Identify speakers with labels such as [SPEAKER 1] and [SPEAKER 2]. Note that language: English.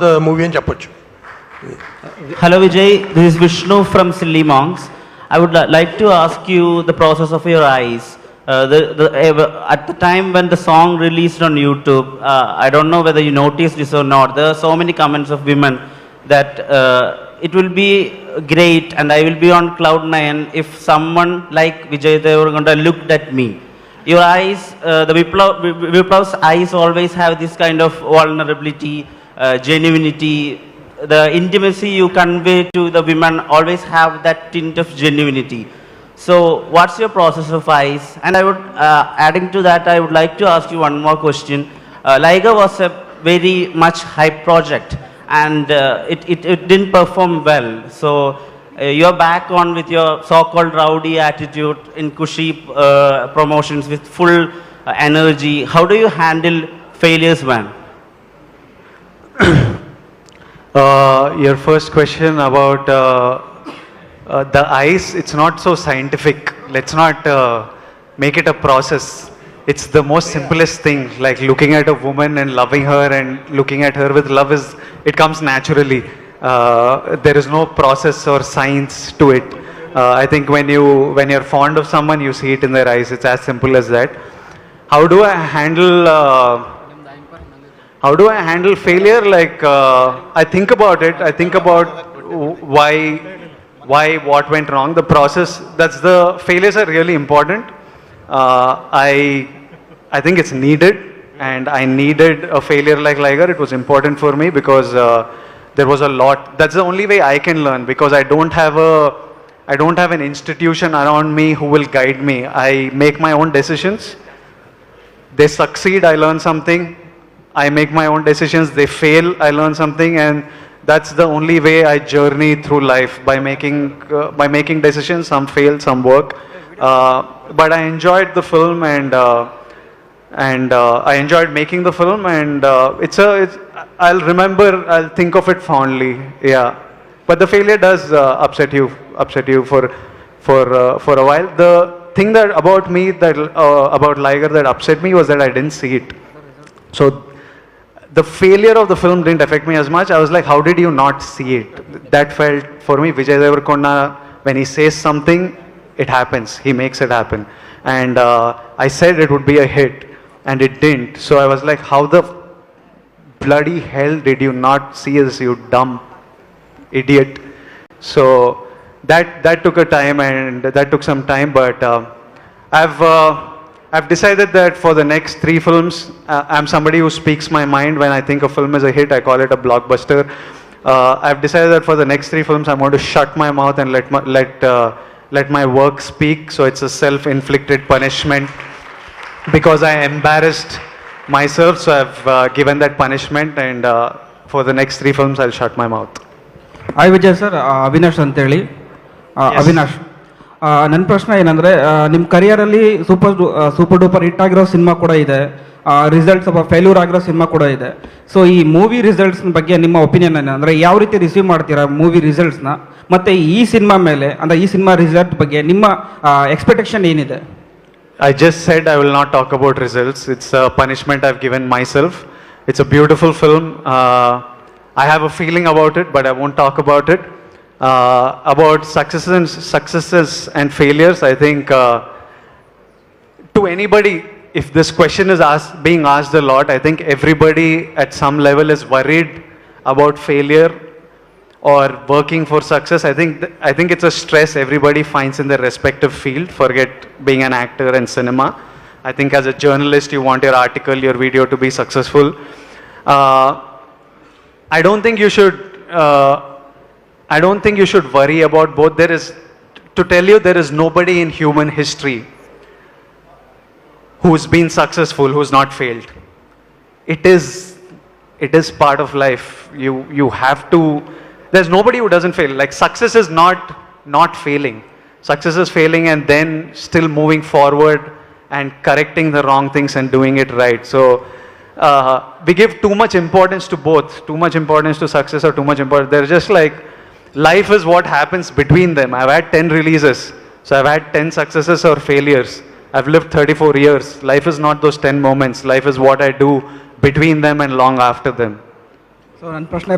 [SPEAKER 1] the movie and చెప్పొచ్చు.
[SPEAKER 2] Hello Vijay, this is Vishnu from Silly Monks. I would like to ask you the process of your eyes. At the time when the song released on YouTube, I don't know whether you noticed this or not, there are so many comments of women that it will be great and I will be on cloud 9 if someone like Vijay Deverakonda looked at me. Your eyes, the Viplav's eyes always have this kind of vulnerability, genuinity. The intimacy you convey to the women always have that tint of genuinity. So what's your process of eyes? And I would, adding to that, I would like to ask you one more question. Liger was a very much hype project and it didn't perform well. So you're back on with your so-called rowdy attitude in KUSHI promotions with full energy. How do you handle failures, man?
[SPEAKER 3] Your first question about the eyes, it's not so scientific. Let's not make it a process. It's the most simplest thing, like looking at a woman and loving her and looking at her with love it comes naturally. There is no process or science to it. I think when you're fond of someone, you see it in their eyes. It's as simple as that. How do I handle failure? Like, I think about it. I think about why, what went wrong, the process. Failures are really important. I think it's needed, and I needed a failure like Liger. It was important for me because there was a lot. That's the only way I can learn, because I don't have an institution around me who will guide me. I make my own decisions. They succeed, I learn something. I make my own decisions. They fail, I learn something, and that's the only way I journey through life, by making decisions. Some fail, some work. But I enjoyed the film, and I enjoyed making the film, and I'll think of it fondly. Yeah, but the failure does upset you for a while. The thing that about me about Liger that upset me was that I didn't see it. So the failure of the film didn't affect me as much. I was like, how did you not see it? That felt for me, Vijay Deverakonda, when he says something, it happens. He makes it happen. And I said it would be a hit, and it didn't. So I was like, how the bloody hell did you not see this, you dumb idiot? So that took a time, and that took some time, but I've decided that for the next 3 films, I'm somebody who speaks my mind. When I think a film is a hit, I call it a blockbuster. I've decided that for the next 3 films, I'm going to shut my mouth and let my work speak. So it's a self-inflicted punishment because I embarrassed myself. So I've given that punishment, and for the next 3 films, I'll shut my mouth.
[SPEAKER 4] Hi Vijay sir, Avinash ಅಂತೇಳಿ. ಅವಿನಾಶ್, ನನ್ನ ಪ್ರಶ್ನೆ ಏನಂದರೆ, ನಿಮ್ಮ ಕರಿಯರಲ್ಲಿ super duper hit ಆಗಿರೋ cinema ಕೂಡ ಇದೆ, results ಸ್ವಲ್ಪ failure ಆಗಿರೋ ಸಿನಿಮಾ ಕೂಡ ಇದೆ. ಸೊ ಈ ಮೂವಿ ರಿಸಲ್ಟ್ಸ್ ಬಗ್ಗೆ ನಿಮ್ಮ ಒಪಿನಿಯನ್ ಏನಂದರೆ, ಯಾವ ರೀತಿ ರಿಸೀವ್ ಮಾಡ್ತೀರಾ ಮೂವಿ ರಿಸಲ್ಟ್ಸ್ನ, ಮತ್ತು ಈ ಸಿನಿಮಾ ಮೇಲೆ, ಅಂದರೆ ಈ ಸಿನಿಮಾ ರಿಸಲ್ಟ್ ಬಗ್ಗೆ ನಿಮ್ಮ ಎಕ್ಸ್ಪೆಕ್ಟೇಷನ್ ಏನಿದೆ?
[SPEAKER 3] I just said I will not talk about results. It's a punishment I've given myself. It's a beautiful film. I have a feeling about it, but I won't talk about it. About successes and failures, I think to anybody, if this question is being asked a lot, I think everybody at some level is worried about failure or working for success. I think it's a stress everybody finds in their respective field. Forget being an actor and cinema. I think as a journalist, you want your article, your video to be successful. I don't think you should worry about both. There is nobody in human history who's been successful, who's not failed. It is part of life. You have to, there's nobody who doesn't fail. Like, success is not failing. Success is failing and then still moving forward and correcting the wrong things and doing it right. So we give too much importance to both, too much importance to success or too much importance. They're just like, life is what happens between them. I've had 10 releases, so I've had 10 successes or failures. I've lived 34 years. Life is not those 10 moments. Life is what I do between them and long after them.
[SPEAKER 4] So ನನ್ನ ಪ್ರಶ್ನೆ